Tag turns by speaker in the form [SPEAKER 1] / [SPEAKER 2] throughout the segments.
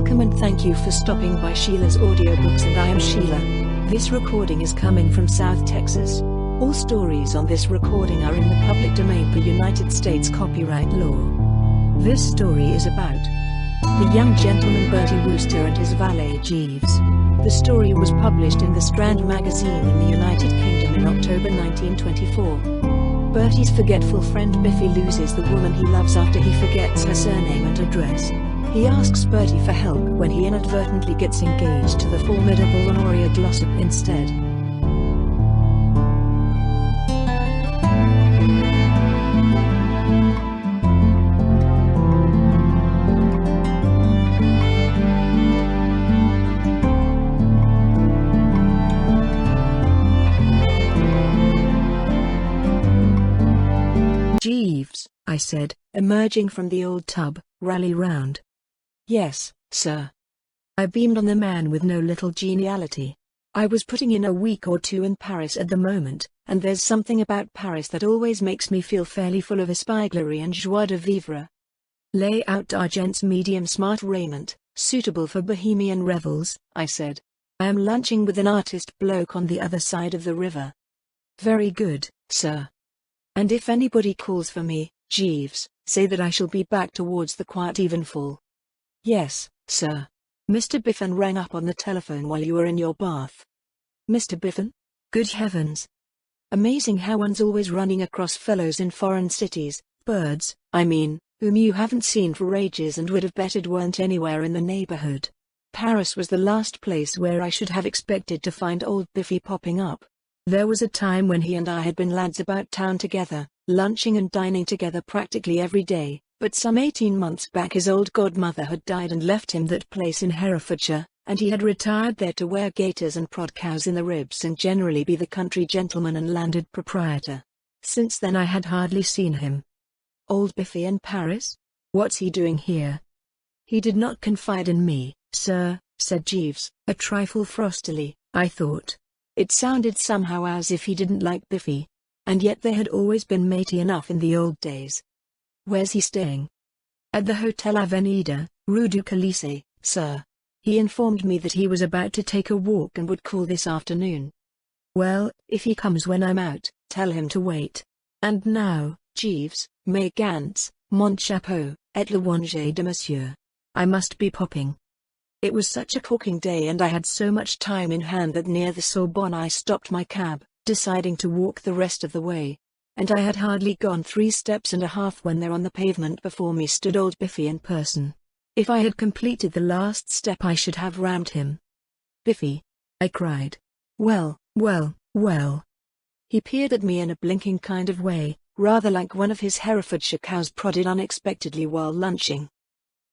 [SPEAKER 1] Welcome and thank you for stopping by Sheila's Audiobooks, and I am Sheila. This recording is coming from South Texas. All stories on this recording are in the public domain per United States copyright law. This story is about the young gentleman Bertie Wooster and his valet Jeeves. The story was published in the Strand magazine in the United Kingdom in October 1924. Bertie's forgetful friend Biffy loses the woman he loves after he forgets her surname and address. He asks Bertie for help when he inadvertently gets engaged to the formidable Honoria Glossop instead. "Jeeves," I said, emerging from the old tub, "rally round." "Yes, sir." I beamed on the man with no little geniality. I was putting in a week or two in Paris at the moment, and there's something about Paris that always makes me feel fairly full of espièglerie and joie de vivre. "Lay out our gents' medium smart raiment, suitable for bohemian revels," I said. "I am lunching with an artist bloke on the other side of the river." "Very good, sir. And if anybody calls for me, Jeeves, say that I shall be back towards the quiet evenfall." "Yes, sir." "Mr. Biffin rang up on the telephone while you were in your bath." "Mr. Biffin? Good heavens. Amazing how one's always running across fellows in foreign cities, birds, I mean, whom you haven't seen for ages and would have betted weren't anywhere in the neighborhood. Paris was the last place where I should have expected to find old Biffy popping up. There was a time when he and I had been lads about town together, lunching and dining together practically every day. But some 18 months back his old godmother had died and left him that place in Herefordshire, and he had retired there to wear gaiters and prod cows in the ribs and generally be the country gentleman and landed proprietor. Since then I had hardly seen him. Old Biffy in Paris? What's he doing here? "He did not confide in me, sir," said Jeeves, a trifle frostily, I thought. It sounded somehow as if he didn't like Biffy. And yet they had always been matey enough in the old days. "Where's he staying?" "At the Hotel Avenida, Rue du Colisée, sir. He informed me that he was about to take a walk and would call this afternoon." "Well, if he comes when I'm out, tell him to wait. And now, Jeeves, mes gants, mon chapeau, et le wangé de monsieur. I must be popping." It was such a corking day and I had so much time in hand that near the Sorbonne I stopped my cab, deciding to walk the rest of the way. And I had hardly gone 3 steps and a half when there on the pavement before me stood old Biffy in person. If I had completed the last step I should have rammed him. "Biffy!" I cried. Well. He peered at me in a blinking kind of way, rather like one of his Herefordshire cows prodded unexpectedly while lunching.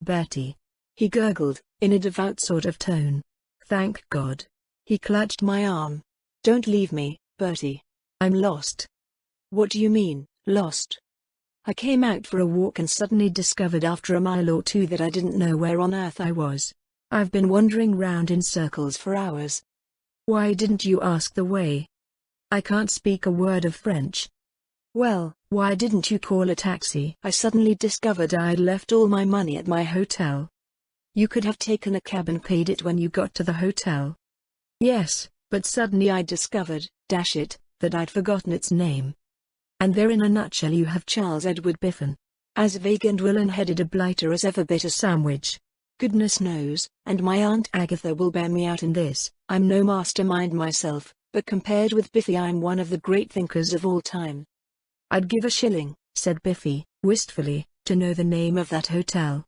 [SPEAKER 1] "Bertie," he gurgled, in a devout sort of tone. "Thank God." He clutched my arm. "Don't leave me, Bertie. I'm lost." "What do you mean, lost?" "I came out for a walk and suddenly discovered after a mile or two that I didn't know where on earth I was. I've been wandering round in circles for hours." "Why didn't you ask the way?" "I can't speak a word of French." "Well, why didn't you call a taxi?" "I suddenly discovered I'd left all my money at my hotel." "You could have taken a cab and paid it when you got to the hotel." "Yes, but suddenly I discovered, dash it, that I'd forgotten its name. And there in a nutshell you have Charles Edward Biffin. As vague and willen-headed a blighter as ever bit a sandwich. Goodness knows, and my Aunt Agatha will bear me out in this, I'm no mastermind myself, but compared with Biffy I'm one of the great thinkers of all time." "I'd give a shilling," said Biffy, wistfully, "to know the name of that hotel."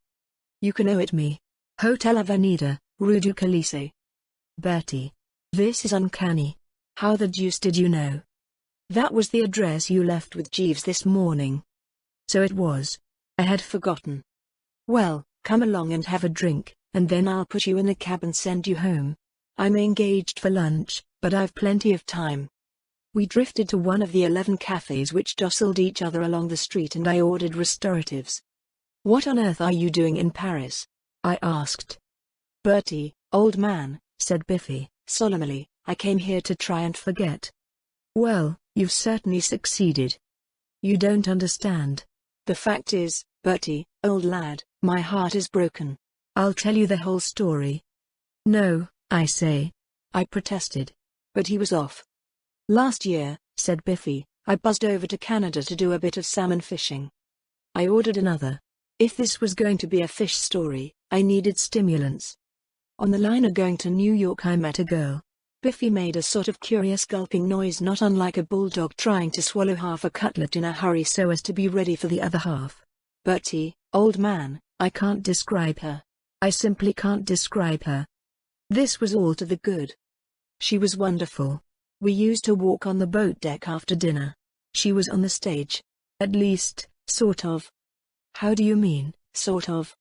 [SPEAKER 1] "You can owe it me. Hotel Avenida, Rue du Colisée." "Bertie. This is uncanny. How the deuce did you know?" "That was the address you left with Jeeves this morning." "So it was. I had forgotten." "Well, come along and have a drink, and then I'll put you in a cab and send you home. I'm engaged for lunch, but I've plenty of time." We drifted to one of the 11 cafes which jostled each other along the street and I ordered restoratives. "What on earth are you doing in Paris?" I asked. "Bertie, old man," said Biffy, solemnly, "I came here to try and forget." "Well, you've certainly succeeded." "You don't understand. The fact is, Bertie, old lad, my heart is broken. I'll tell you the whole story. No, I say. I protested. But he was off. Last year, said Biffy, I buzzed over to Canada to do a bit of salmon fishing. I ordered another. If this was going to be a fish story, I needed stimulants. On the line of going to New York I met a girl. Biffy made a sort of curious gulping noise not unlike a bulldog trying to swallow half a cutlet in a hurry so as to be ready for the other half. Bertie, old man, I can't describe her. I simply can't describe her. This was all to the good. She was wonderful. We used to walk on the boat deck after dinner. She was on the stage. At least, sort of. How do you mean, sort of?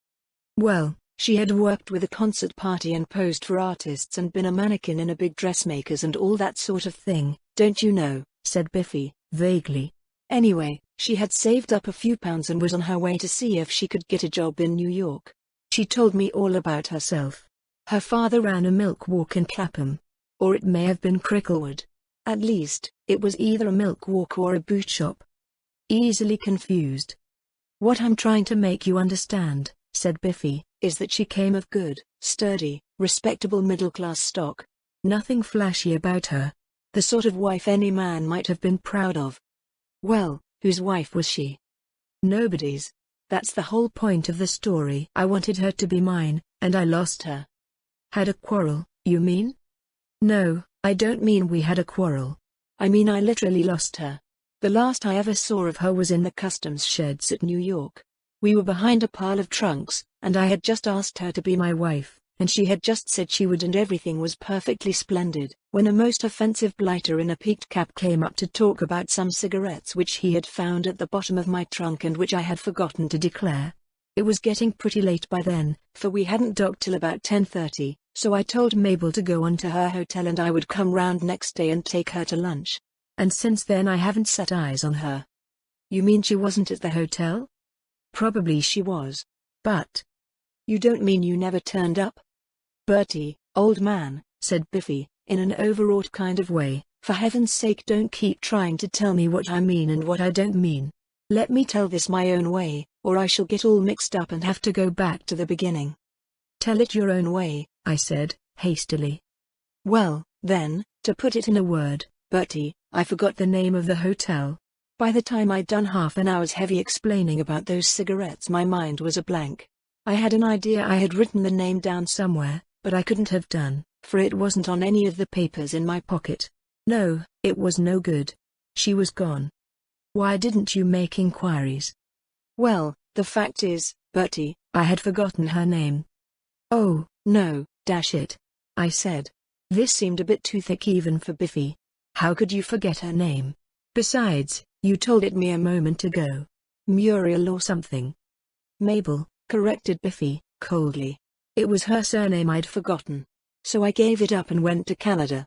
[SPEAKER 1] Well, she had worked with a concert party and posed for artists and been a mannequin in a big dressmaker's and all that sort of thing, don't you know, said Biffy, vaguely. Anyway, she had saved up a few pounds and was on her way to see if she could get a job in New York. She told me all about herself. Her father ran a milk walk in Clapham. Or it may have been Cricklewood. At least, it was either a milk walk or a boot shop. Easily confused. What I'm trying to make you understand, said Biffy, is that she came of good, sturdy, respectable middle-class stock. Nothing flashy about her. The sort of wife any man might have been proud of. Well, whose wife was she? Nobody's. That's the whole point of the story. I wanted her to be mine, and I lost her. Had a quarrel, you mean? No, I don't mean we had a quarrel. I mean I literally lost her. The last I ever saw of her was in the customs sheds at New York. We were behind a pile of trunks, and I had just asked her to be my wife, and she had just said she would and everything was perfectly splendid, when a most offensive blighter in a peaked cap came up to talk about some cigarettes which he had found at the bottom of my trunk and which I had forgotten to declare. It was getting pretty late by then, for we hadn't docked till about 10:30, so I told Mabel to go on to her hotel and I would come round next day and take her to lunch. And since then I haven't set eyes on her. You mean she wasn't at the hotel? Probably she was. But you don't mean you never turned up? Bertie, old man, said Biffy, in an overwrought kind of way, for heaven's sake don't keep trying to tell me what I mean and what I don't mean. Let me tell this my own way, or I shall get all mixed up and have to go back to the beginning. Tell it your own way, I said, hastily. Well, then, to put it in a word, Bertie, I forgot the name of the hotel. By the time I'd done half an hour's heavy explaining about those cigarettes my mind was a blank. I had an idea I had written the name down somewhere, but I couldn't have done, for it wasn't on any of the papers in my pocket. No, it was no good. She was gone. Why didn't you make inquiries? Well, the fact is, Bertie, I had forgotten her name. Oh, no, dash it, I said. This seemed a bit too thick even for Biffy. How could you forget her name? Besides, you told it me a moment ago. Muriel or something. Mabel, corrected Biffy, coldly. It was her surname I'd forgotten. So I gave it up and went to Canada.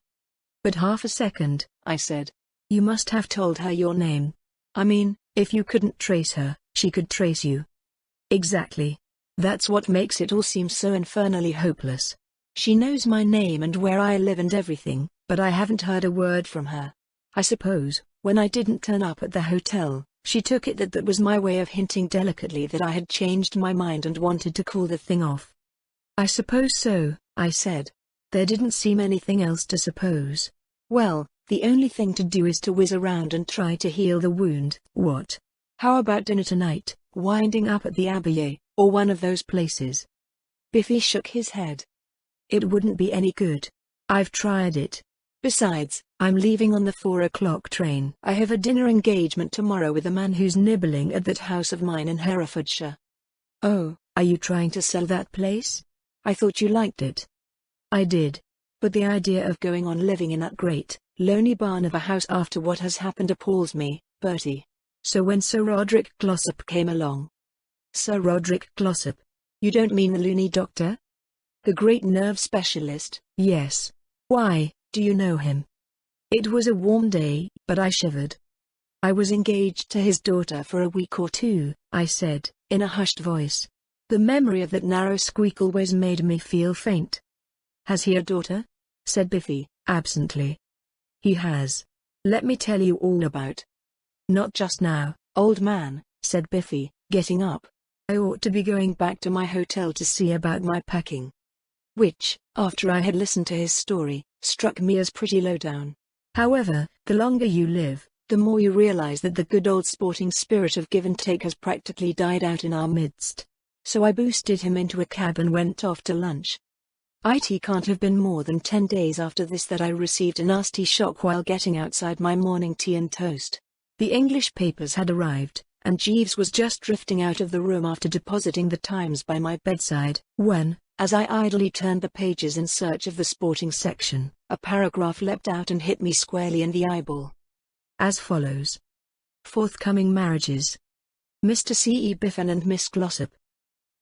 [SPEAKER 1] But half a second, I said. You must have told her your name. I mean, if you couldn't trace her, she could trace you. Exactly. That's what makes it all seem so infernally hopeless. She knows my name and where I live and everything, but I haven't heard a word from her. I suppose, when I didn't turn up at the hotel, she took it that was my way of hinting delicately that I had changed my mind and wanted to call the thing off. I suppose so, I said. There didn't seem anything else to suppose. Well, the only thing to do is to whiz around and try to heal the wound. What? How about dinner tonight, winding up at the Abbaye, or one of those places? Biffy shook his head. It wouldn't be any good. I've tried it. Besides, I'm leaving on the 4 o'clock train. I have a dinner engagement tomorrow with a man who's nibbling at that house of mine in Herefordshire. Oh, are you trying to sell that place? I thought you liked it. I did. But the idea of going on living in that great, lonely barn of a house after what has happened appalls me, Bertie. So when Sir Roderick Glossop came along. Sir Roderick Glossop? You don't mean the loony doctor? The great nerve specialist? Yes. Why, do you know him? It was a warm day, but I shivered. I was engaged to his daughter for a week or two, I said, in a hushed voice. The memory of that narrow squeak always made me feel faint. Has he a daughter? Said Biffy, absently. He has. Let me tell you all about. Not just now, old man, said Biffy, getting up. I ought to be going back to my hotel to see about my packing. Which, after I had listened to his story, struck me as pretty low down. However, the longer you live, the more you realize that the good old sporting spirit of give and take has practically died out in our midst. So I boosted him into a cab and went off to lunch. It can't have been more than 10 days after this that I received a nasty shock while getting outside my morning tea and toast. The English papers had arrived, and Jeeves was just drifting out of the room after depositing the Times by my bedside, when, as I idly turned the pages in search of the sporting section, a paragraph leapt out and hit me squarely in the eyeball. As follows. Forthcoming marriages. Mr. C. E. Biffin and Miss Glossop.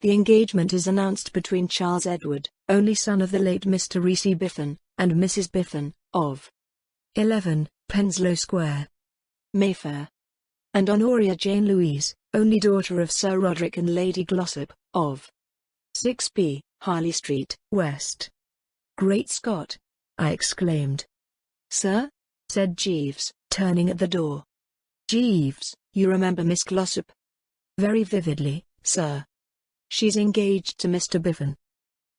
[SPEAKER 1] The engagement is announced between Charles Edward, only son of the late Mr. Reese Biffin, and Mrs. Biffin, of 11, Penslow Square, Mayfair, and Honoria Jane Louise, only daughter of Sir Roderick and Lady Glossop, of 6B, Harley Street, West. Great Scott! I exclaimed. Sir? Said Jeeves, turning at the door. Jeeves, you remember Miss Glossop? Very vividly, sir. She's engaged to Mr. Biffin.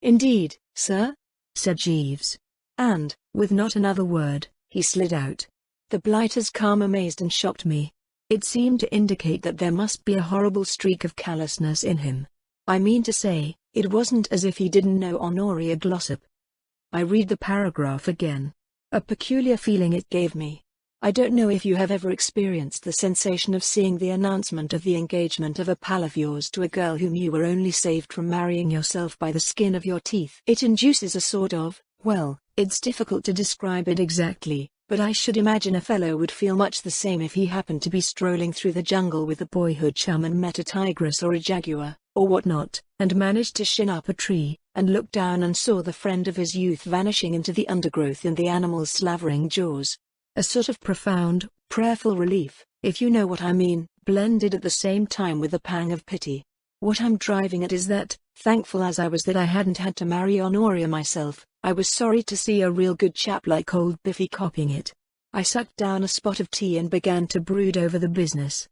[SPEAKER 1] Indeed, sir? Said Jeeves. And, with not another word, he slid out. The blighter's calm amazed and shocked me. It seemed to indicate that there must be a horrible streak of callousness in him. I mean to say, it wasn't as if he didn't know Honoria Glossop. I read the paragraph again. A peculiar feeling it gave me. I don't know if you have ever experienced the sensation of seeing the announcement of the engagement of a pal of yours to a girl whom you were only saved from marrying yourself by the skin of your teeth. It induces a sort of, well, it's difficult to describe it exactly, but I should imagine a fellow would feel much the same if he happened to be strolling through the jungle with a boyhood chum and met a tigress or a jaguar, or whatnot, and managed to shin up a tree, and looked down and saw the friend of his youth vanishing into the undergrowth in the animal's slavering jaws. A sort of profound, prayerful relief, if you know what I mean, blended at the same time with a pang of pity. What I'm driving at is that, thankful as I was that I hadn't had to marry Honoria myself, I was sorry to see a real good chap like old Biffy copying it. I sucked down a spot of tea and began to brood over the business.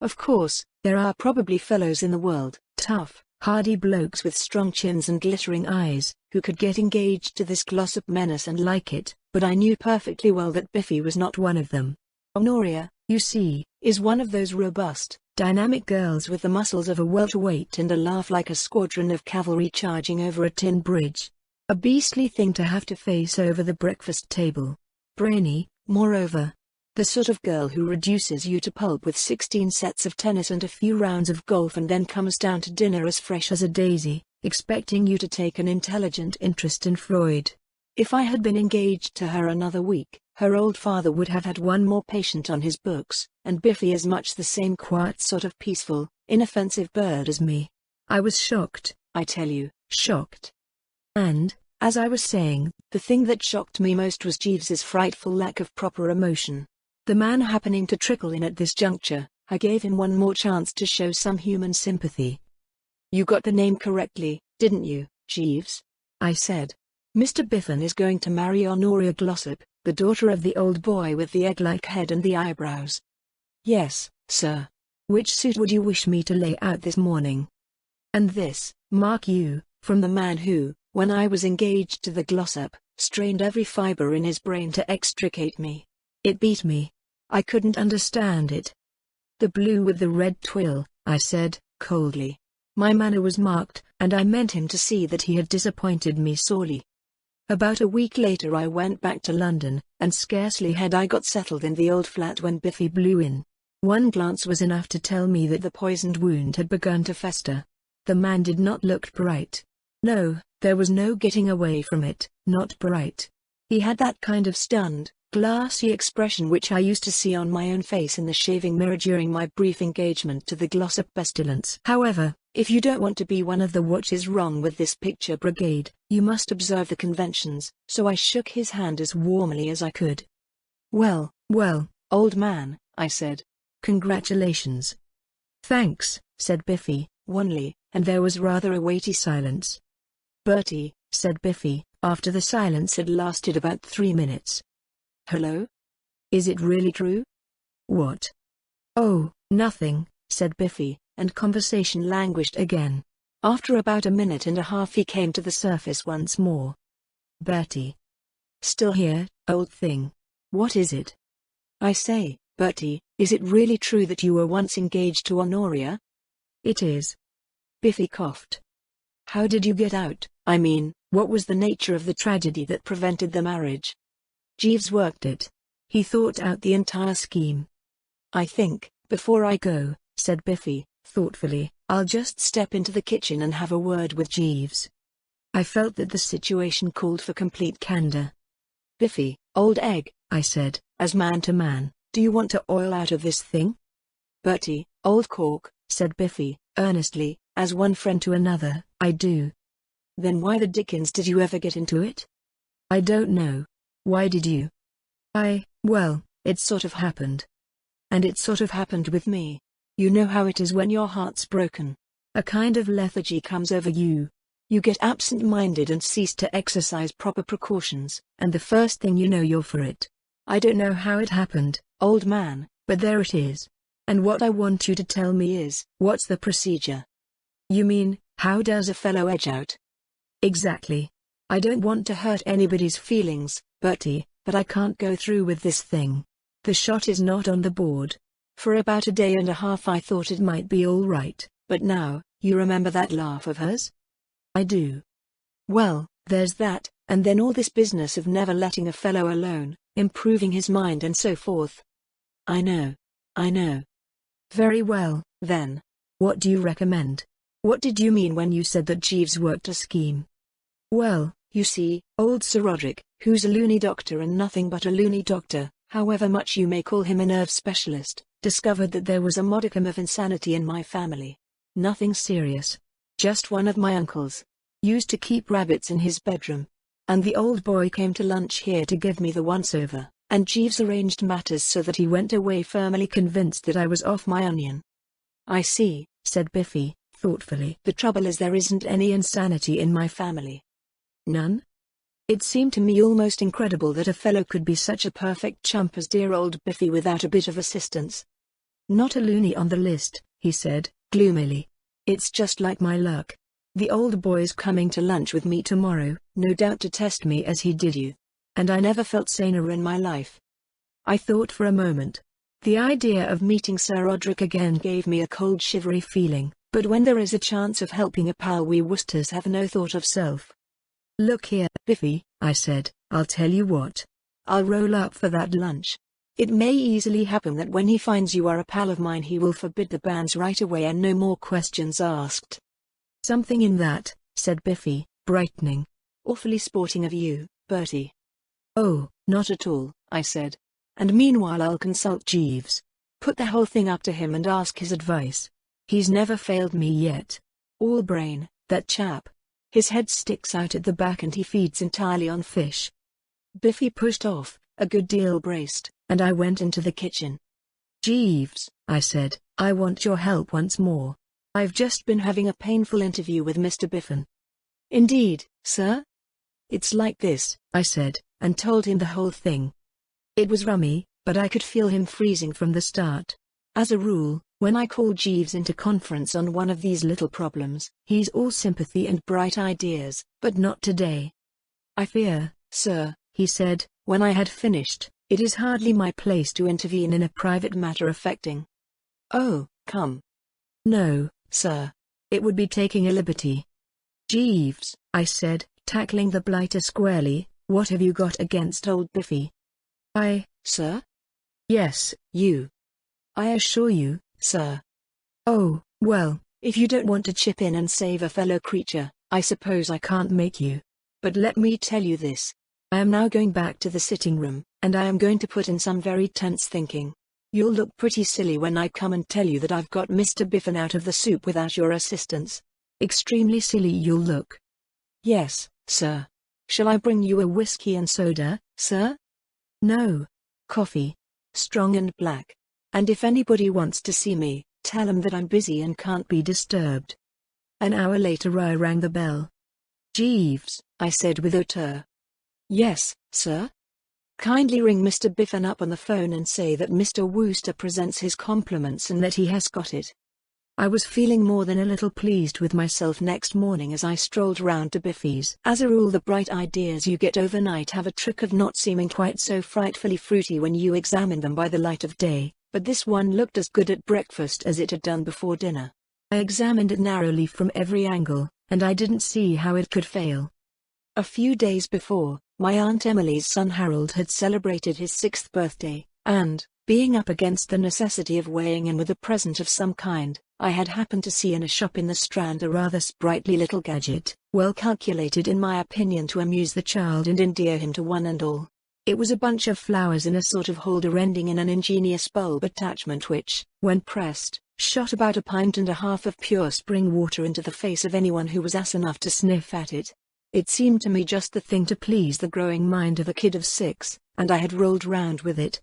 [SPEAKER 1] Of course, there are probably fellows in the world, tough, hardy blokes with strong chins and glittering eyes, who could get engaged to this Glossop menace and like it, but I knew perfectly well that Biffy was not one of them. Honoria, you see, is one of those robust, dynamic girls with the muscles of a welterweight and a laugh like a squadron of cavalry charging over a tin bridge. A beastly thing to have to face over the breakfast table. Brainy, moreover. The sort of girl who reduces you to pulp with 16 sets of tennis and a few rounds of golf and then comes down to dinner as fresh as a daisy, expecting you to take an intelligent interest in Freud. If I had been engaged to her another week, her old father would have had one more patient on his books, and Biffy is much the same quiet sort of peaceful, inoffensive bird as me. I was shocked, I tell you, shocked. And, as I was saying, the thing that shocked me most was Jeeves's frightful lack of proper emotion. The man happening to trickle in at this juncture, I gave him one more chance to show some human sympathy. You got the name correctly, didn't you, Jeeves? I said. Mr. Biffin is going to marry Honoria Glossop, the daughter of the old boy with the egg-like head and the eyebrows. Yes, sir. Which suit would you wish me to lay out this morning? And this, mark you, from the man who, when I was engaged to the Glossop, strained every fibre in his brain to extricate me. It beat me. I couldn't understand it. The blue with the red twill, I said, coldly. My manner was marked, and I meant him to see that he had disappointed me sorely. About a week later I went back to London, and scarcely had I got settled in the old flat when Biffy blew in. One glance was enough to tell me that the poisoned wound had begun to fester. The man did not look bright. No, there was no getting away from it, not bright. He had that kind of stunned, glassy expression which I used to see on my own face in the shaving mirror during my brief engagement to the Glossop pestilence. However, if you don't want to be one of the "what is wrong with this picture" brigade, you must observe the conventions, so I shook his hand as warmly as I could. Well, old man, I said. Congratulations. Thanks, said Biffy, wanly, and there was rather a weighty silence. Bertie, said Biffy, after the silence had lasted about 3 minutes. Hello? Is it really true? What? Oh, nothing, said Biffy, and conversation languished again. After about a minute and a half he came to the surface once more. "Bertie. Still here, old thing? What is it?" "I say, Bertie, is it really true that you were once engaged to Honoria?" "It is." Biffy coughed. "How did you get out? I mean, what was the nature of the tragedy that prevented the marriage?" "Jeeves worked it. He thought out the entire scheme." "I think, before I go," said Biffy, thoughtfully, "I'll just step into the kitchen and have a word with Jeeves." I felt that the situation called for complete candor. "Biffy, old egg," I said, as man to man, "do you want to oil out of this thing?" "Bertie, old cork," said Biffy, earnestly, as one friend to another, "I do." "Then why the dickens did you ever get into it?" "I don't know. Why did you?" Well, it sort of happened. And it sort of happened with me. You know how it is when your heart's broken. A kind of lethargy comes over you. You get absent-minded and cease to exercise proper precautions, and the first thing you know you're for it. I don't know how it happened, old man, but there it is. And what I want you to tell me is, what's the procedure? "You mean, how does a fellow edge out?" "Exactly. I don't want to hurt anybody's feelings, Bertie, but I can't go through with this thing. The shot is not on the board. For about a day and a half I thought it might be all right, but now, you remember that laugh of hers?" "I do." "Well, there's that, and then all this business of never letting a fellow alone, improving his mind and so forth." I know. "Very well, then. What do you recommend? What did you mean when you said that Jeeves worked a scheme?" "Well, you see, old Sir Roderick, who's a loony doctor and nothing but a loony doctor, however much you may call him a nerve specialist, discovered that there was a modicum of insanity in my family. Nothing serious. Just one of my uncles used to keep rabbits in his bedroom. And the old boy came to lunch here to give me the once-over, and Jeeves arranged matters so that he went away firmly convinced that I was off my onion." "I see," said Biffy, thoughtfully. "The trouble is there isn't any insanity in my family." "None?" It seemed to me almost incredible that a fellow could be such a perfect chump as dear old Biffy without a bit of assistance. "Not a loony on the list," he said, gloomily. "It's just like my luck. The old boy's coming to lunch with me tomorrow, no doubt to test me as he did you. And I never felt saner in my life." I thought for a moment. The idea of meeting Sir Roderick again gave me a cold shivery feeling, but when there is a chance of helping a pal we Woosters have no thought of self. "Look here, Biffy," I said, "I'll tell you what. I'll roll up for that lunch. It may easily happen that when he finds you are a pal of mine he will forbid the banns right away and no more questions asked." "Something in that," said Biffy, brightening. "Awfully sporting of you, Bertie." "Oh, not at all," I said. "And meanwhile I'll consult Jeeves. Put the whole thing up to him and ask his advice. He's never failed me yet. All brain, that chap. His head sticks out at the back and he feeds entirely on fish." Biffy pushed off, a good deal braced, and I went into the kitchen. "Jeeves," I said, "I want your help once more. I've just been having a painful interview with Mr. Biffin." "Indeed, sir?" "It's like this," I said, and told him the whole thing. It was rummy, but I could feel him freezing from the start. As a rule, when I call Jeeves into conference on one of these little problems, he's all sympathy and bright ideas, but not today. "I fear, sir," he said, when I had finished, "it is hardly my place to intervene in a private matter affecting—" "Oh, come." "No, sir. It would be taking a liberty." "Jeeves," I said, tackling the blighter squarely, "what have you got against old Biffy?" "Sir?" "Yes, you." "I assure you, sir." "Oh, well, if you don't want to chip in and save a fellow creature, I suppose I can't make you. But let me tell you this. I am now going back to the sitting room, and I am going to put in some very tense thinking. You'll look pretty silly when I come and tell you that I've got Mr. Biffin out of the soup without your assistance. Extremely silly you'll look." "Yes, sir. Shall I bring you a whiskey and soda, sir?" "No. Coffee. Strong and black. And if anybody wants to see me, tell 'em that I'm busy and can't be disturbed." An hour later I rang the bell. "Jeeves," I said with hauteur. "Yes, sir?" "Kindly ring Mr. Biffin up on the phone and say that Mr. Wooster presents his compliments and that he has got it." I was feeling more than a little pleased with myself next morning as I strolled round to Biffy's. As a rule, the bright ideas you get overnight have a trick of not seeming quite so frightfully fruity when you examine them by the light of day, but this one looked as good at breakfast as it had done before dinner. I examined it narrowly from every angle, and I didn't see how it could fail. A few days before, my Aunt Emily's son Harold had celebrated his 6th birthday, and, being up against the necessity of weighing in with a present of some kind, I had happened to see in a shop in the Strand a rather sprightly little gadget, well calculated in my opinion to amuse the child and endear him to one and all. It was a bunch of flowers in a sort of holder ending in an ingenious bulb attachment which, when pressed, shot about 1.5 pints of pure spring water into the face of anyone who was ass enough to sniff at it. It seemed to me just the thing to please the growing mind of a kid of 6, and I had rolled round with it.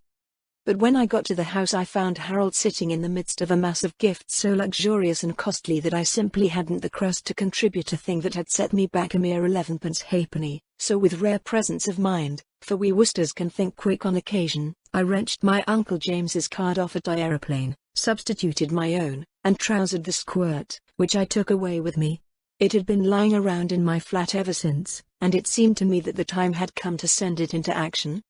[SPEAKER 1] But when I got to the house I found Harold sitting in the midst of a mass of gifts so luxurious and costly that I simply hadn't the crust to contribute a thing that had set me back a mere 11 halfpenny. So with rare presence of mind, for we Woosters can think quick on occasion, I wrenched my Uncle James's card off at aeroplane, substituted my own, and trousered the squirt, which I took away with me. It had been lying around in my flat ever since, and it seemed to me that the time had come to send it into action.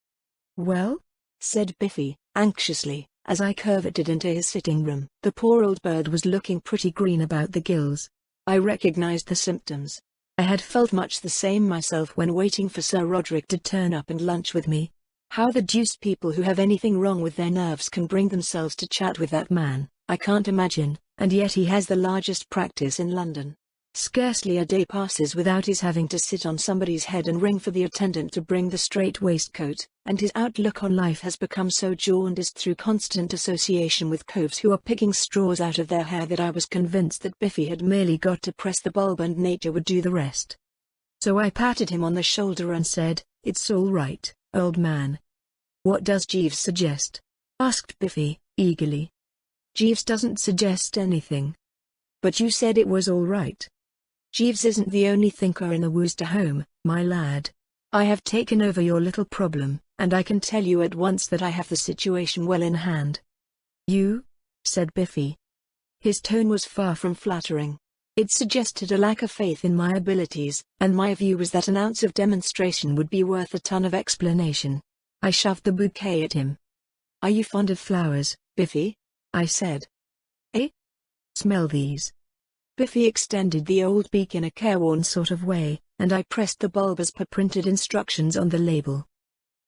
[SPEAKER 1] "Well?" said Biffy, anxiously, as I curveted into his sitting room. The poor old bird was looking pretty green about the gills. I recognized the symptoms. I had felt much the same myself when waiting for Sir Roderick to turn up and lunch with me. How the deuce people who have anything wrong with their nerves can bring themselves to chat with that man, I can't imagine, and yet he has the largest practice in London. Scarcely a day passes without his having to sit on somebody's head and ring for the attendant to bring the straight waistcoat, and his outlook on life has become so jaundiced through constant association with coves who are picking straws out of their hair that I was convinced that Biffy had merely got to press the bulb and nature would do the rest. So I patted him on the shoulder and said, "It's all right, old man." "What does Jeeves suggest?" asked Biffy, eagerly. "Jeeves doesn't suggest anything." "But you said it was all right." "Jeeves isn't the only thinker in the Wooster home, my lad. I have taken over your little problem, and I can tell you at once that I have the situation well in hand." "You?" said Biffy. His tone was far from flattering. It suggested a lack of faith in my abilities, and my view was that an ounce of demonstration would be worth a ton of explanation. I shoved the bouquet at him. "Are you fond of flowers, Biffy?" I said. "Eh? Smell these." Biffy extended the old beak in a careworn sort of way, and I pressed the bulb as per printed instructions on the label.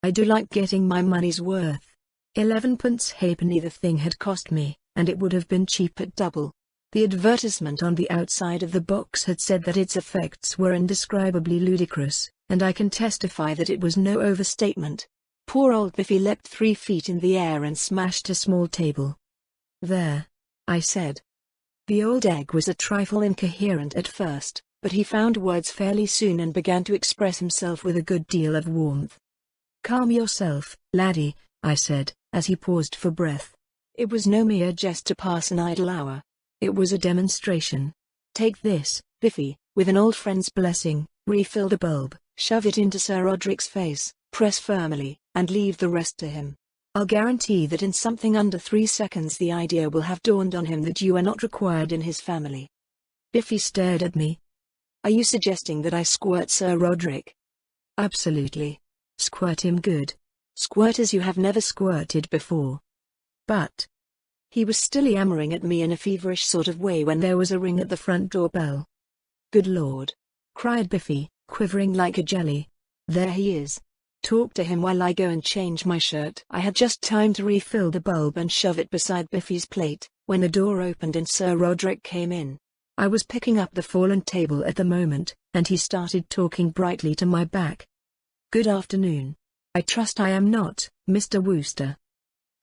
[SPEAKER 1] I do like getting my money's worth. 11 halfpenny the thing had cost me, and it would have been cheap at double. The advertisement on the outside of the box had said that its effects were indescribably ludicrous, and I can testify that it was no overstatement. Poor old Biffy leapt 3 feet in the air and smashed a small table. "There," I said. The old egg was a trifle incoherent at first, but he found words fairly soon and began to express himself with a good deal of warmth. "Calm yourself, laddie," I said, as he paused for breath. It was no mere jest to pass an idle hour. It was a demonstration. "Take this, Biffy, with an old friend's blessing, refill the bulb, shove it into Sir Roderick's face, press firmly, and leave the rest to him. I'll guarantee that in something under 3 seconds the idea will have dawned on him that you are not required in his family." Biffy stared at me. "Are you suggesting that I squirt Sir Roderick?" "Absolutely. Squirt him good. Squirt as you have never squirted before." "But..." He was still yammering at me in a feverish sort of way when there was a ring at the front door bell. "Good Lord!" cried Biffy, quivering like a jelly. "There he is. Talk to him while I go and change my shirt." I had just time to refill the bulb and shove it beside Biffy's plate, when the door opened and Sir Roderick came in. I was picking up the fallen table at the moment, and he started talking brightly to my back. "Good afternoon. I trust I am not, Mr. Wooster."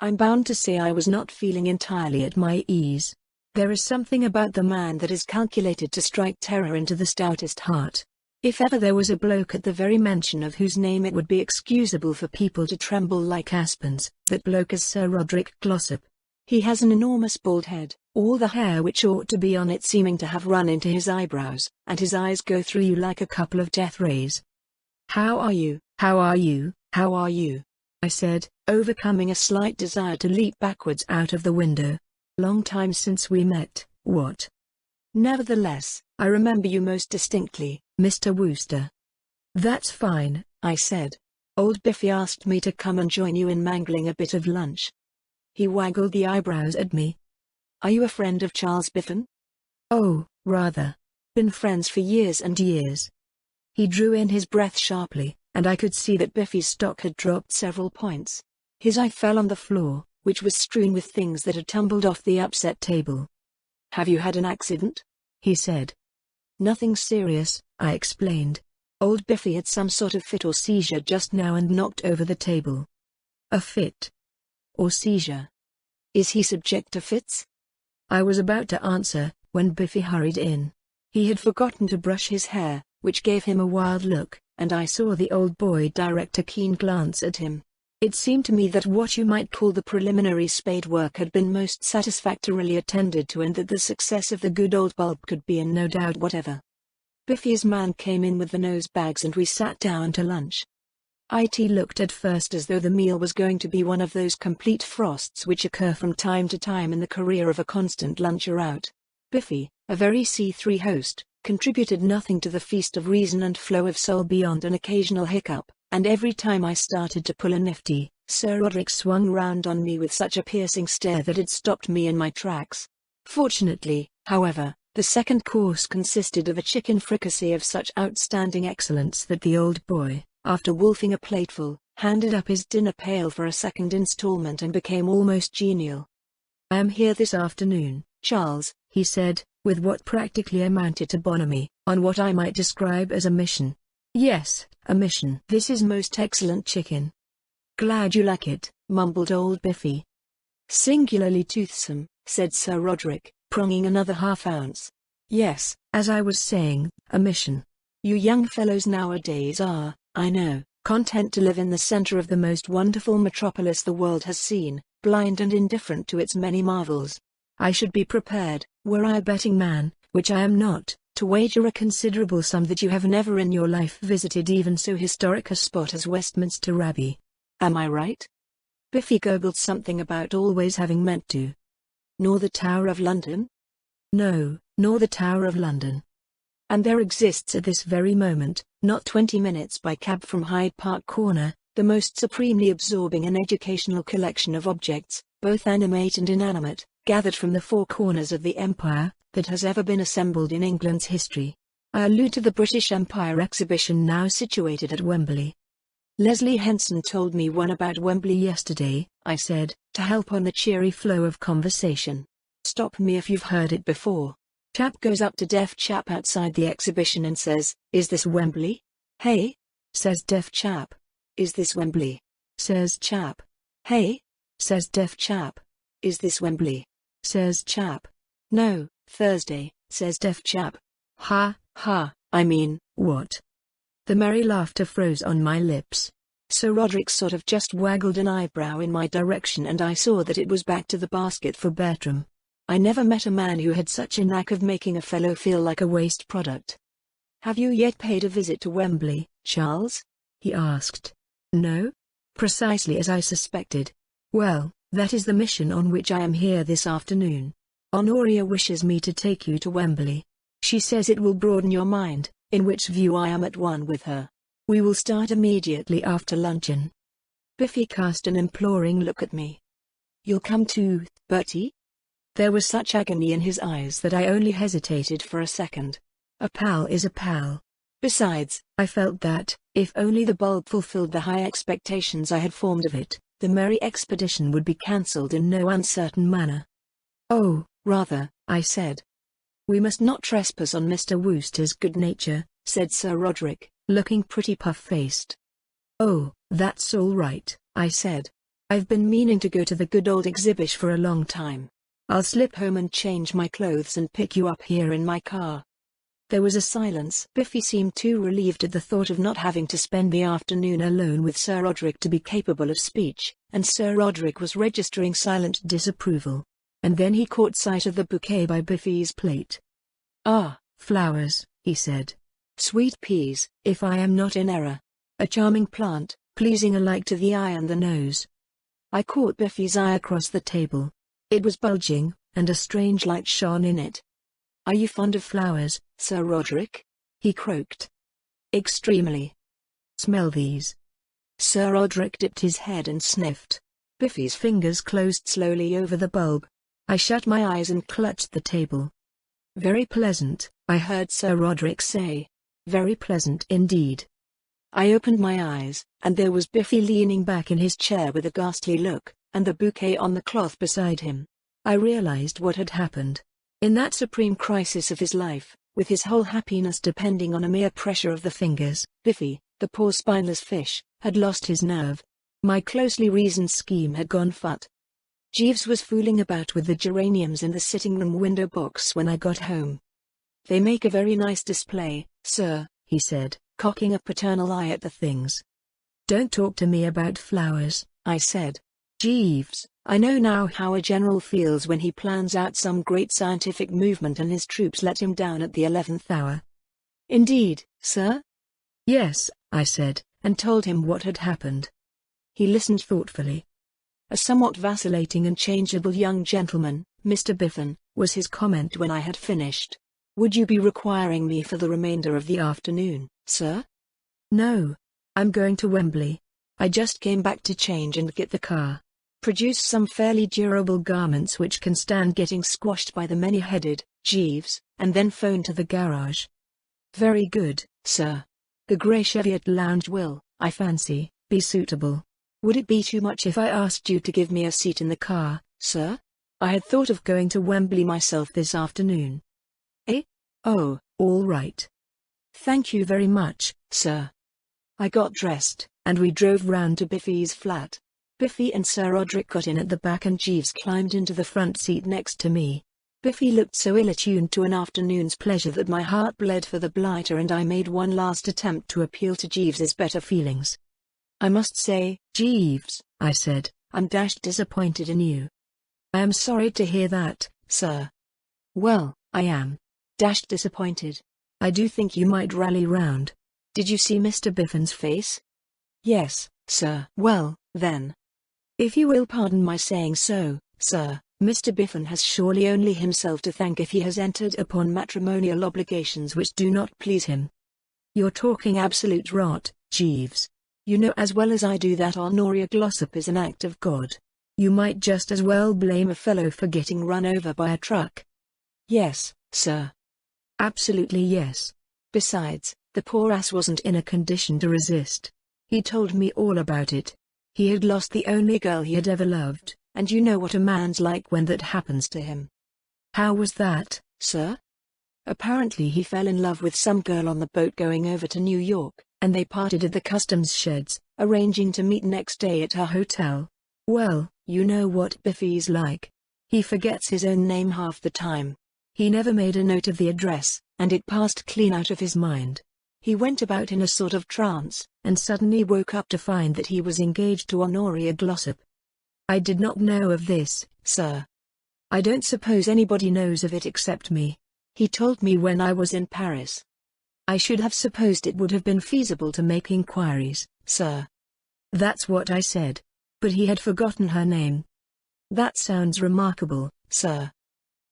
[SPEAKER 1] I'm bound to say I was not feeling entirely at my ease. There is something about the man that is calculated to strike terror into the stoutest heart. If ever there was a bloke at the very mention of whose name it would be excusable for people to tremble like aspens, that bloke is Sir Honoria Glossop. He has an enormous bald head, all the hair which ought to be on it seeming to have run into his eyebrows, and his eyes go through you like a couple of death rays. "How are you? How are you? How are you?" I said, overcoming a slight desire to leap backwards out of the window. "Long time since we met, What? Nevertheless, I remember you most distinctly, Mr. Wooster. That's fine, I said. Old Biffy asked me to come and join you in mangling a bit of lunch. He waggled the eyebrows at me. Are you a friend of Charles Biffin? Oh, rather. Been friends for years and years. He drew in his breath sharply, and I could see that Biffy's stock had dropped several points. His eye fell on the floor, which was strewn with things that had tumbled off the upset table. Have you had an accident? He said. Nothing serious, I explained. Old Biffy had some sort of fit or seizure just now and knocked over the table. A fit? Or seizure? Is he subject to fits? I was about to answer, when Biffy hurried in. He had forgotten to brush his hair, which gave him a wild look, and I saw the old boy direct a keen glance at him. It seemed to me that what you might call the preliminary spade work had been most satisfactorily attended to and that the success of the good old bulb could be in no doubt whatever. Biffy's man came in with the nose bags and we sat down to lunch. It looked at first as though the meal was going to be one of those complete frosts which occur from time to time in the career of a constant luncher-out. Biffy, a very C3 host, contributed nothing to the feast of reason and flow of soul beyond an occasional hiccup, and every time I started to pull a nifty, Sir Roderick swung round on me with such a piercing stare that it stopped me in my tracks. Fortunately, however, the second course consisted of a chicken fricassee of such outstanding excellence that the old boy, after wolfing a plateful, handed up his dinner pail for a second installment and became almost genial. I am here this afternoon, Charles, he said, with what practically amounted to bonhomie, on what I might describe as a mission. Yes, a mission. This is most excellent chicken. Glad you like it, mumbled old Biffy. Singularly toothsome, said Sir Roderick, pronging another half-ounce. Yes, as I was saying, a mission. You young fellows nowadays are, I know, content to live in the center of the most wonderful metropolis the world has seen, blind and indifferent to its many marvels. I should be prepared, were I a betting man, which I am not, to wager a considerable sum that you have never in your life visited even so historic a spot as Westminster Abbey. Am I right? Biffy gurgled something about always having meant to. Nor the Tower of London? No, nor the Tower of London. And there exists at this very moment, not 20 minutes by cab from Hyde Park Corner, the most supremely absorbing and educational collection of objects, both animate and inanimate, gathered from the four corners of the Empire, that has ever been assembled in England's history. I allude to the British Empire exhibition now situated at Wembley. Leslie Henson told me one about Wembley yesterday, I said, to help on the cheery flow of conversation. Stop me if you've heard it before. Chap goes up to deaf chap outside the exhibition and says, "Is this Wembley?" "Hey?" says deaf chap. "Is this Wembley?" says chap. "Hey?" says deaf chap. "Is this Wembley?" says chap. "No, Thursday," says deaf chap. "Ha, ha, I mean, what?" The merry laughter froze on my lips. Sir Roderick sort of just waggled an eyebrow in my direction and I saw that it was back to the basket for Bertram. I never met a man who had such a knack of making a fellow feel like a waste product. "Have you yet paid a visit to Wembley, Charles?" he asked. "No? Precisely as I suspected. Well, that is the mission on which I am here this afternoon. Honoria wishes me to take you to Wembley. She says it will broaden your mind, in which view I am at one with her. We will start immediately after luncheon." Biffy cast an imploring look at me. "You'll come too, Bertie?" There was such agony in his eyes that I only hesitated for a second. A pal is a pal. Besides, I felt that, if only the bulb fulfilled the high expectations I had formed of it, the merry expedition would be cancelled in no uncertain manner. "Oh, rather," I said. "We must not trespass on Mr. Wooster's good nature," said Sir Roderick, looking pretty puff-faced. "Oh, that's all right," I said. "I've been meaning to go to the good old exhibition for a long time. I'll slip home and change my clothes and pick you up here in my car." There was a silence. Biffy seemed too relieved at the thought of not having to spend the afternoon alone with Sir Roderick to be capable of speech, and Sir Roderick was registering silent disapproval. And then he caught sight of the bouquet by Biffy's plate. "Ah, flowers," he said. "Sweet peas, if I am not in error. A charming plant, pleasing alike to the eye and the nose." I caught Biffy's eye across the table. It was bulging, and a strange light shone in it. "Are you fond of flowers, Sir Roderick?" he croaked. "Extremely." "Smell these." Sir Roderick dipped his head and sniffed. Biffy's fingers closed slowly over the bulb. I shut my eyes and clutched the table. "Very pleasant," I heard Sir Roderick say. "Very pleasant indeed." I opened my eyes, and there was Biffy leaning back in his chair with a ghastly look, and the bouquet on the cloth beside him. I realized what had happened. In that supreme crisis of his life, with his whole happiness depending on a mere pressure of the fingers, Biffy, the poor spineless fish, had lost his nerve. My closely reasoned scheme had gone fut. Jeeves was fooling about with the geraniums in the sitting room window box when I got home. "They make a very nice display, sir," he said, cocking a paternal eye at the things. "Don't talk to me about flowers," I said. "Jeeves, I know now how a general feels when he plans out some great scientific movement and his troops let him down at the 11th hour." "Indeed, sir?" "Yes," I said, and told him what had happened. He listened thoughtfully. "A somewhat vacillating and changeable young gentleman, Mr. Biffin," was his comment when I had finished. "Would you be requiring me for the remainder of the afternoon, sir?" "No. I'm going to Wembley. I just came back to change and get the car. Produce some fairly durable garments which can stand getting squashed by the many-headed, Jeeves, and then phone to the garage." "Very good, sir. The grey Cheviot lounge will, I fancy, be suitable. Would it be too much if I asked you to give me a seat in the car, sir? I had thought of going to Wembley myself this afternoon." "Eh? Oh, all right. Thank you very much, sir." I got dressed, and we drove round to Biffy's flat. Biffy and Sir Roderick got in at the back and Jeeves climbed into the front seat next to me. Biffy looked so ill-attuned to an afternoon's pleasure that my heart bled for the blighter, and I made one last attempt to appeal to Jeeves's better feelings. "I must say, Jeeves," I said, "I'm dashed disappointed in you." "I am sorry to hear that, sir." "Well, I am dashed disappointed. I do think you might rally round. Did you see Mr. Biffin's face?" "Yes, sir." "Well, then, if you will pardon my saying so, sir, Mr. Biffin has surely only himself to thank if he has entered upon matrimonial obligations which do not please him." "You're talking absolute rot, Jeeves. You know as well as I do that Honoria Glossop is an act of God. You might just as well blame a fellow for getting run over by a truck." "Yes, sir. Absolutely yes. Besides, the poor ass wasn't in a condition to resist. He told me all about it. He had lost the only girl he had ever loved, and you know what a man's like when that happens to him." "How was that, sir?" "Apparently he fell in love with some girl on the boat going over to New York, and they parted at the customs sheds, arranging to meet next day at her hotel. Well, you know what Biffy's like. He forgets his own name half the time. He never made a note of the address, and it passed clean out of his mind. He went about in a sort of trance, and suddenly woke up to find that he was engaged to Honoria Glossop." "I did not know of this, sir." "I don't suppose anybody knows of it except me. He told me when I was in Paris. I should have supposed it would have been feasible to make inquiries, sir." "That's what I said. But he had forgotten her name." "That sounds remarkable, sir."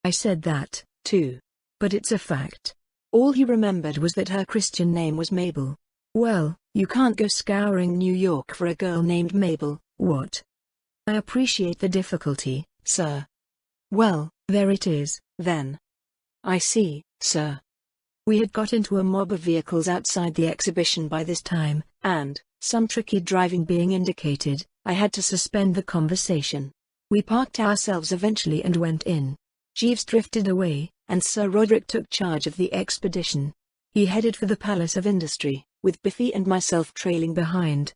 [SPEAKER 1] "I said that, too. But it's a fact. All he remembered was that her Christian name was Mabel. Well, you can't go scouring New York for a girl named Mabel, what?" "I appreciate the difficulty, sir." "Well, there it is, then." "I see, sir." We had got into a mob of vehicles outside the exhibition by this time, and, some tricky driving being indicated, I had to suspend the conversation. We parked ourselves eventually and went in. Jeeves drifted away, and Sir Roderick took charge of the expedition. He headed for the Palace of Industry, with Biffy and myself trailing behind.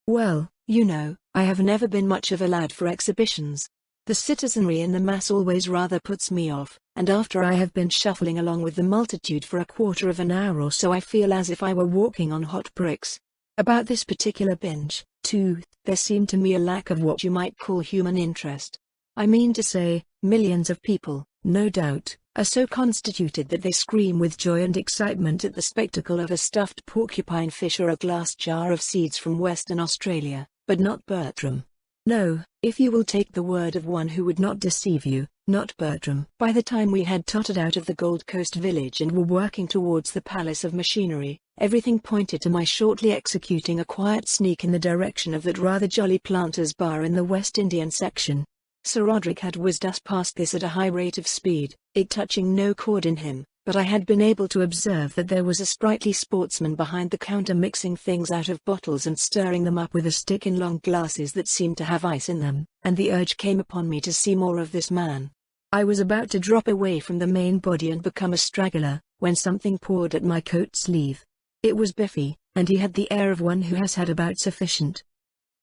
[SPEAKER 1] "Well, you know, I have never been much of a lad for exhibitions. The citizenry in the mass always rather puts me off, and after I have been shuffling along with the multitude for a quarter of an hour or so I feel as if I were walking on hot bricks. About this particular binge, too, there seemed to me a lack of what you might call human interest. I mean to say, millions of people, no doubt, are so constituted that they scream with joy and excitement at the spectacle of a stuffed porcupine fish or a glass jar of seeds from Western Australia, but not Bertram. No, if you will take the word of one who would not deceive you, not Bertram. By the time we had tottered out of the Gold Coast village and were working towards the Palace of Machinery, everything pointed to my shortly executing a quiet sneak in the direction of that rather jolly Planters Bar in the West Indian section. Sir Roderick had whizzed us past this at a high rate of speed, it touching no chord in him, but I had been able to observe that there was a sprightly sportsman behind the counter mixing things out of bottles and stirring them up with a stick in long glasses that seemed to have ice in them, and the urge came upon me to see more of this man. I was about to drop away from the main body and become a straggler, when something pulled at my coat sleeve. It was Biffy, and he had the air of one who has had about sufficient.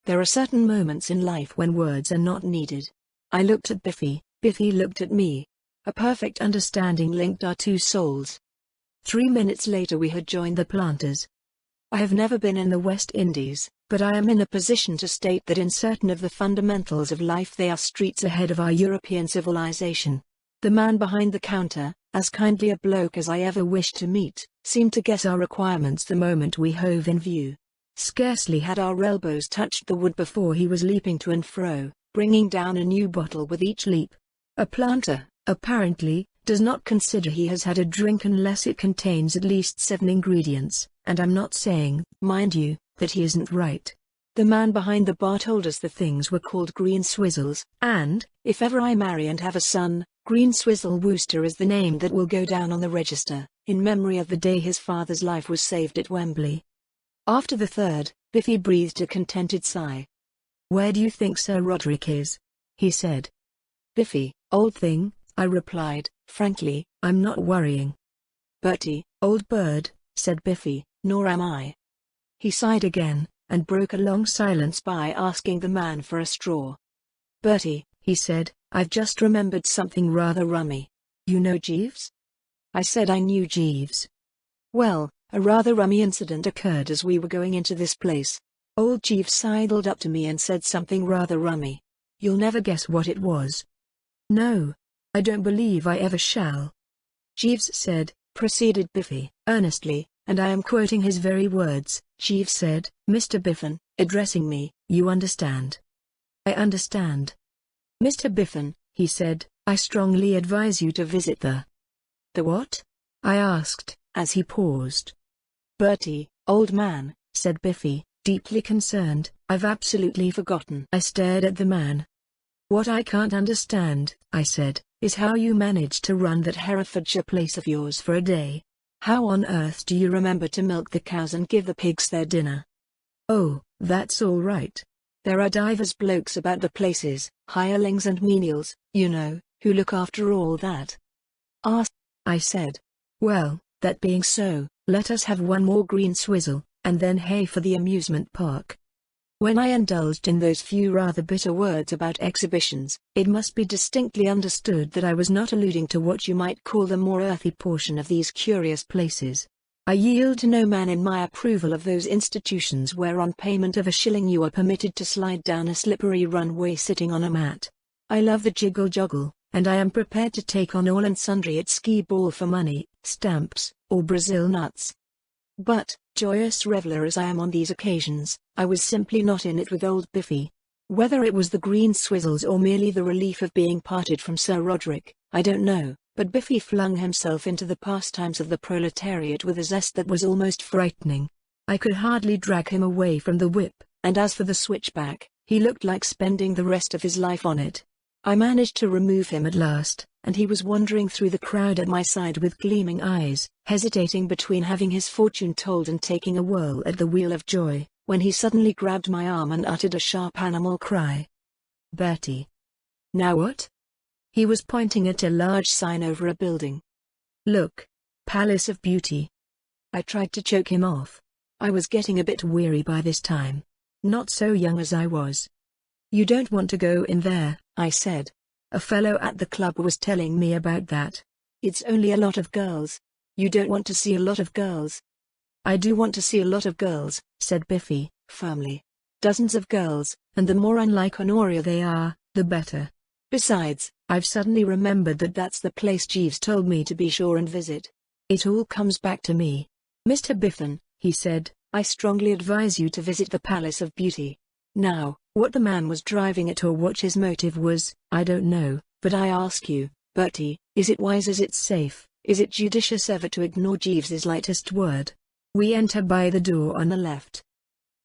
[SPEAKER 1] There are certain moments in life when words are not needed. I looked at Biffy, Biffy looked at me. A perfect understanding linked our two souls. 3 minutes later we had joined the Planters. I have never been in the West Indies, but I am in a position to state that in certain of the fundamentals of life they are streets ahead of our European civilization. The man behind the counter, as kindly a bloke as I ever wished to meet, seemed to guess our requirements the moment we hove in view. Scarcely had our elbows touched the wood before he was leaping to and fro, bringing down a new bottle with each leap. A planter, apparently, does not consider he has had a drink unless it contains at least 7 ingredients, and I'm not saying, mind you, that he isn't right. The man behind the bar told us the things were called green swizzles, and, if ever I marry and have a son, Green Swizzle Wooster is the name that will go down on the register, in memory of the day his father's life was saved at Wembley. After the third, Biffy breathed a contented sigh. "Where do you think Sir Roderick is?" he said. "Biffy, old thing," I replied, frankly, "I'm not worrying." "Bertie, old bird," said Biffy, "nor am I." He sighed again, and broke a long silence by asking the man for a straw. "Bertie," he said, "I've just remembered something rather rummy. You know Jeeves?" I said I knew Jeeves. "Well, a rather rummy incident occurred as we were going into this place. Old Jeeves sidled up to me and said something rather rummy. You'll never guess what it was." "No. I don't believe I ever shall." "Jeeves said," proceeded Biffy, earnestly, and I am quoting his very words, "Jeeves said, Mr. Biffin, addressing me, you understand." "I understand." "Mr. Biffin," he said, "I strongly advise you to visit the—" "The what?" I asked, as he paused. "Bertie, old man," said Biffy, deeply concerned, "I've absolutely forgotten." I stared at the man. "What I can't understand," I said, "is how you managed to run that Herefordshire place of yours for a day. How on earth do you remember to milk the cows and give the pigs their dinner?" "Oh, that's all right. There are divers blokes about the places, hirelings and menials, you know, who look after all that." I said. "Well, that being so, let us have one more green swizzle, and then hey for the amusement park." When I indulged in those few rather bitter words about exhibitions, it must be distinctly understood that I was not alluding to what you might call the more earthy portion of these curious places. I yield to no man in my approval of those institutions where on payment of £1 you are permitted to slide down a slippery runway sitting on a mat. I love the jiggle-joggle, and I am prepared to take on all and sundry at skee-ball for money, stamps, or Brazil nuts. But, joyous reveller as I am on these occasions, I was simply not in it with old Biffy. Whether it was the green swizzles or merely the relief of being parted from Sir Roderick, I don't know, but Biffy flung himself into the pastimes of the proletariat with a zest that was almost frightening. I could hardly drag him away from the whip, and as for the switchback, he looked like spending the rest of his life on it. I managed to remove him at last, and he was wandering through the crowd at my side with gleaming eyes, hesitating between having his fortune told and taking a whirl at the wheel of joy, when he suddenly grabbed my arm and uttered a sharp animal cry. "Bertie." "Now what?" He was pointing at a large sign over a building. "Look. Palace of Beauty." I tried to choke him off. I was getting a bit weary by this time. Not so young as I was. "You don't want to go in there," I said. "A fellow at the club was telling me about that. It's only a lot of girls. You don't want to see a lot of girls." "I do want to see a lot of girls," said Biffy, firmly. "Dozens of girls, and the more unlike Honoria they are, the better. Besides, I've suddenly remembered that that's the place Jeeves told me to be sure and visit. It all comes back to me. Mr. Biffin," he said, "I strongly advise you to visit the Palace of Beauty." Now, what the man was driving at or what his motive was, I don't know, But I ask you, Bertie, is it wise, is it safe, is it judicious ever to ignore Jeeves's lightest word? We enter by the door on the left.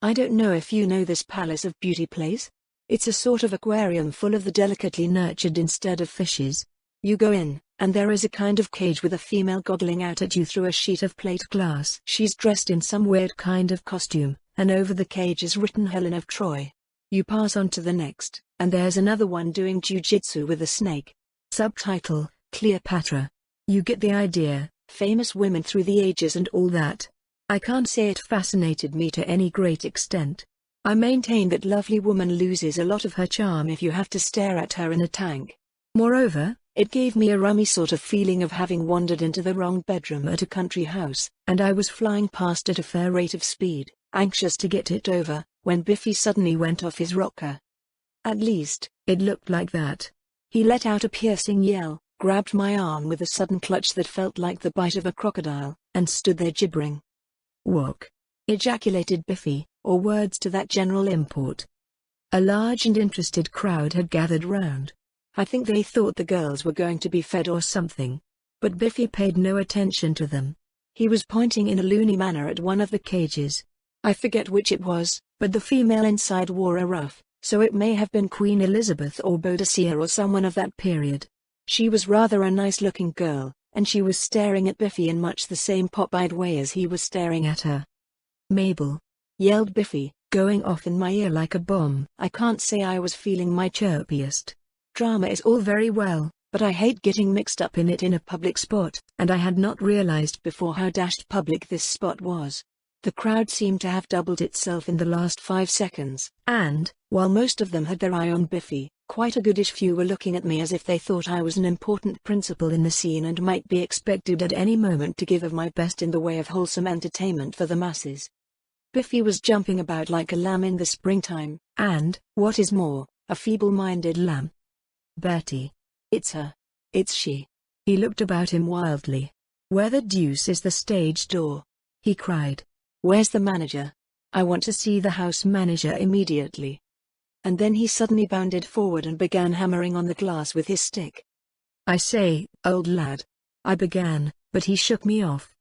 [SPEAKER 1] I don't know if you know this Palace of Beauty place. It's a sort of aquarium full of the delicately nurtured instead of fishes. You go in, and there is a kind of cage with a female goggling out at you through a sheet of plate glass. She's dressed in some weird kind of costume, and over the cage is written Helen of Troy. You pass on to the next, and there's another one doing jiu-jitsu with a snake. Subtitle, Cleopatra. You get the idea, famous women through the ages and all that. I can't say it fascinated me to any great extent. I maintain that lovely woman loses a lot of her charm if you have to stare at her in a tank. Moreover, it gave me a rummy sort of feeling of having wandered into the wrong bedroom at a country house, and I was flying past at a fair rate of speed, anxious to get it over, when Biffy suddenly went off his rocker. At least, it looked like that. He let out a piercing yell, grabbed my arm with a sudden clutch that felt like the bite of a crocodile, and stood there gibbering. "Walk!" ejaculated Biffy, or words to that general import. A large and interested crowd had gathered round. I think they thought the girls were going to be fed or something. But Biffy paid no attention to them. He was pointing in a loony manner at one of the cages. I forget which it was, but the female inside wore a ruff, so it may have been Queen Elizabeth or Boadicea or someone of that period. She was rather a nice-looking girl, and she was staring at Biffy in much the same pop-eyed way as he was staring at her. "Mabel!" yelled Biffy, going off in my ear like a bomb. I can't say I was feeling my chirpiest. Drama is all very well, but I hate getting mixed up in it in a public spot, and I had not realized before how dashed public this spot was. The crowd seemed to have doubled itself in the last 5 seconds, and, while most of them had their eye on Biffy, quite a goodish few were looking at me as if they thought I was an important principal in the scene and might be expected at any moment to give of my best in the way of wholesome entertainment for the masses. Biffy was jumping about like a lamb in the springtime, and, what is more, a feeble-minded lamb. "Bertie. It's her. It's she." He looked about him wildly. "Where the deuce is the stage door?" he cried. "Where's the manager? I want to see the house manager immediately." And then he suddenly bounded forward and began hammering on the glass with his stick. "I say, old lad," I began, but he shook me off.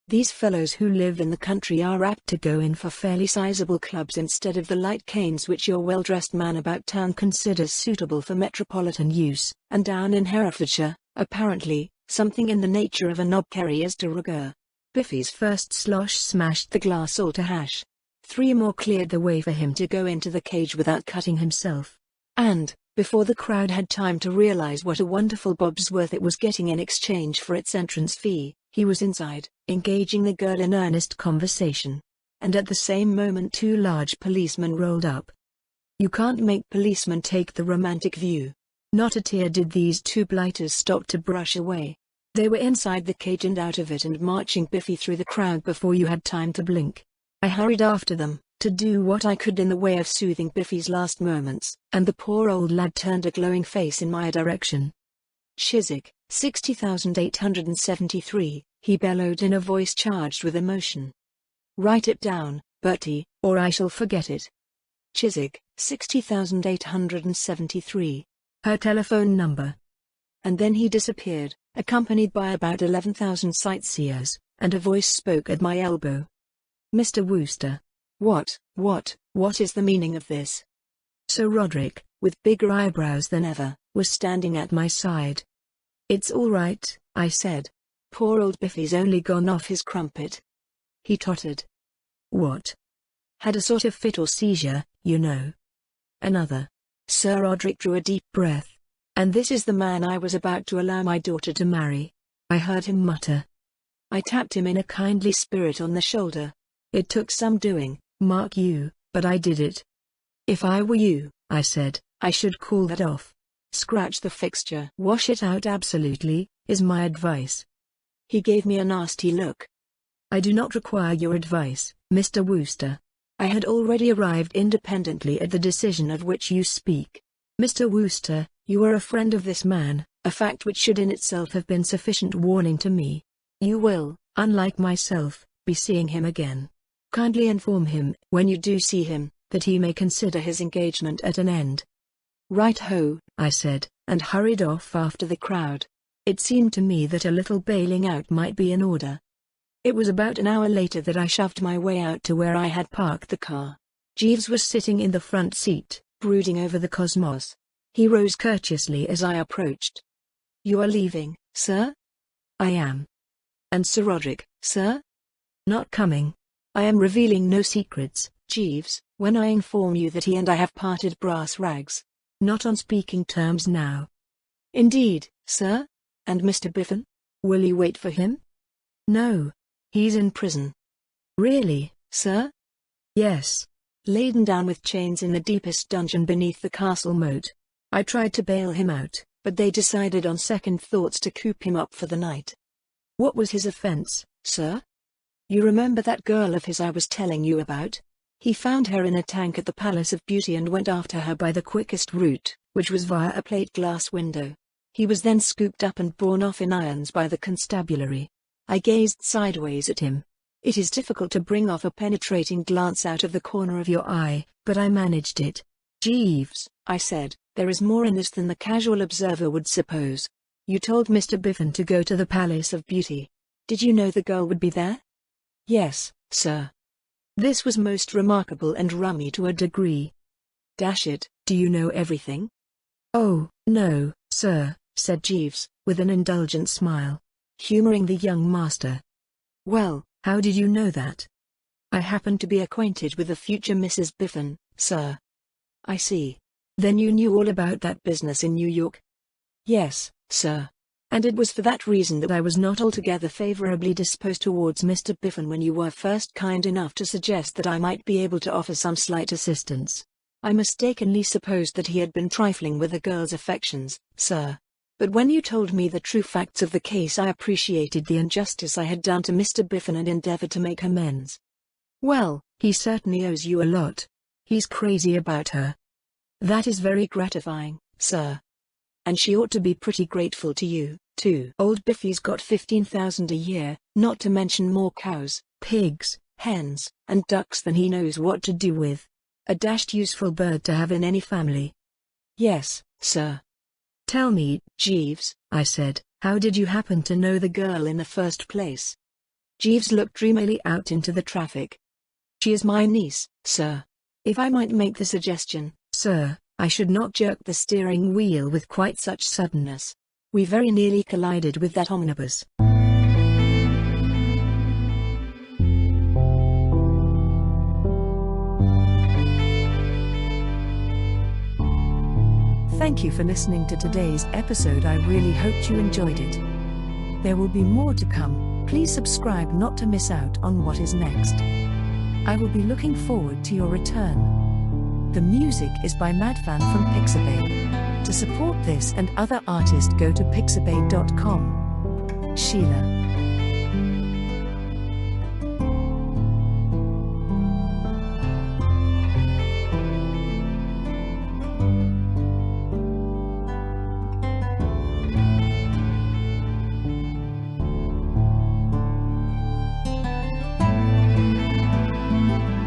[SPEAKER 1] These fellows who live in the country are apt to go in for fairly sizable clubs instead of the light canes which your well-dressed man about town considers suitable for metropolitan use, and down in Herefordshire, apparently, something in the nature of a knobkerry is de rigueur. Biffy's first slosh smashed the glass all to hash. 3 more cleared the way for him to go into the cage without cutting himself. And, before the crowd had time to realize what a wonderful bob's worth it was getting in exchange for its entrance fee, he was inside, engaging the girl in earnest conversation. And at the same moment 2 large policemen rolled up. You can't make policemen take the romantic view. Not a tear did these 2 blighters stop to brush away. They were inside the cage and out of it and marching Biffy through the crowd before you had time to blink. I hurried after them, to do what I could in the way of soothing Biffy's last moments, and the poor old lad turned a glowing face in my direction. "Chiswick, 60,873, he bellowed in a voice charged with emotion. "Write it down, Bertie, or I shall forget it. Chiswick, 60,873. Her telephone number." And then he disappeared, accompanied by about 11,000 sightseers, and a voice spoke at my elbow. "Mr. Wooster. What is the meaning of this?" Sir Roderick, with bigger eyebrows than ever, was standing at my side. "It's all right," I said. "Poor old Biffy's only gone off his crumpet." He tottered. "What?" "Had a sort of fit or seizure, you know." "Another." Sir Roderick drew a deep breath. "And this is the man I was about to allow my daughter to marry," I heard him mutter. I tapped him in a kindly spirit on the shoulder. It took some doing, mark you, but I did it. "If I were you," I said, "I should call that off. Scratch the fixture. Wash it out absolutely, is my advice." He gave me a nasty look. "I do not require your advice, Mr. Wooster. I had already arrived independently at the decision of which you speak. Mr. Wooster, you are a friend of this man, a fact which should in itself have been sufficient warning to me. You will, unlike myself, be seeing him again. Kindly inform him, when you do see him, that he may consider his engagement at an end." "Right-ho," I said, and hurried off after the crowd. It seemed to me that a little bailing out might be in order. It was about an hour later that I shoved my way out to where I had parked the car. Jeeves was sitting in the front seat, brooding over the cosmos. He rose courteously as I approached. "You are leaving, sir?" "I am." "And Sir Roderick, sir?" "Not coming." "I am revealing no secrets, Jeeves, when I inform you that he and I have parted brass rags. Not on speaking terms now." "Indeed, sir? And Mr. Biffin? Will you wait for him?" "No. He's in prison." "Really, sir?" "Yes. Laden down with chains in the deepest dungeon beneath the castle moat. I tried to bail him out, but they decided on second thoughts to coop him up for the night." "What was his offense, sir?" "You remember that girl of his I was telling you about? He found her in a tank at the Palace of Beauty and went after her by the quickest route, which was via a plate glass window. He was then scooped up and borne off in irons by the constabulary." I gazed sideways at him. "It is difficult to bring off a penetrating glance out of the corner of your eye, but I managed it." "Jeeves," I said, "there is more in this than the casual observer would suppose. You told Mr. Biffin to go to the Palace of Beauty. Did you know the girl would be there?" "Yes, sir." This was most remarkable and rummy to a degree. "Dash it, do you know everything?" "Oh, no, sir," said Jeeves, with an indulgent smile, humoring the young master. "Well, how did you know that?" "I happen to be acquainted with the future Mrs. Biffin, sir." "I see. Then you knew all about that business in New York?" "Yes, sir. And it was for that reason that I was not altogether favorably disposed towards Mr. Biffin when you were first kind enough to suggest that I might be able to offer some slight assistance. I mistakenly supposed that he had been trifling with a girl's affections, sir. But when you told me the true facts of the case, I appreciated the injustice I had done to Mr. Biffin and endeavored to make amends." "Well, he certainly owes you a lot. He's crazy about her." "That is very gratifying, sir. And she ought to be pretty grateful to you, too. Old Biffy's got 15,000 a year, not to mention more cows, pigs, hens, and ducks than he knows what to do with. A dashed useful bird to have in any family." "Yes, sir." "Tell me, Jeeves," I said, "how did you happen to know the girl in the first place?" Jeeves looked dreamily out into the traffic. "She is my niece, sir. If I might make the suggestion, sir, I should not jerk the steering wheel with quite such suddenness. We very nearly collided with that omnibus." Thank you for listening to today's episode. I really hoped you enjoyed it. There will be more to come. Please subscribe not to miss out on what is next. I will be looking forward to your return. The music is by Madfan from Pixabay. To support this and other artists, go to pixabay.com. Sheila.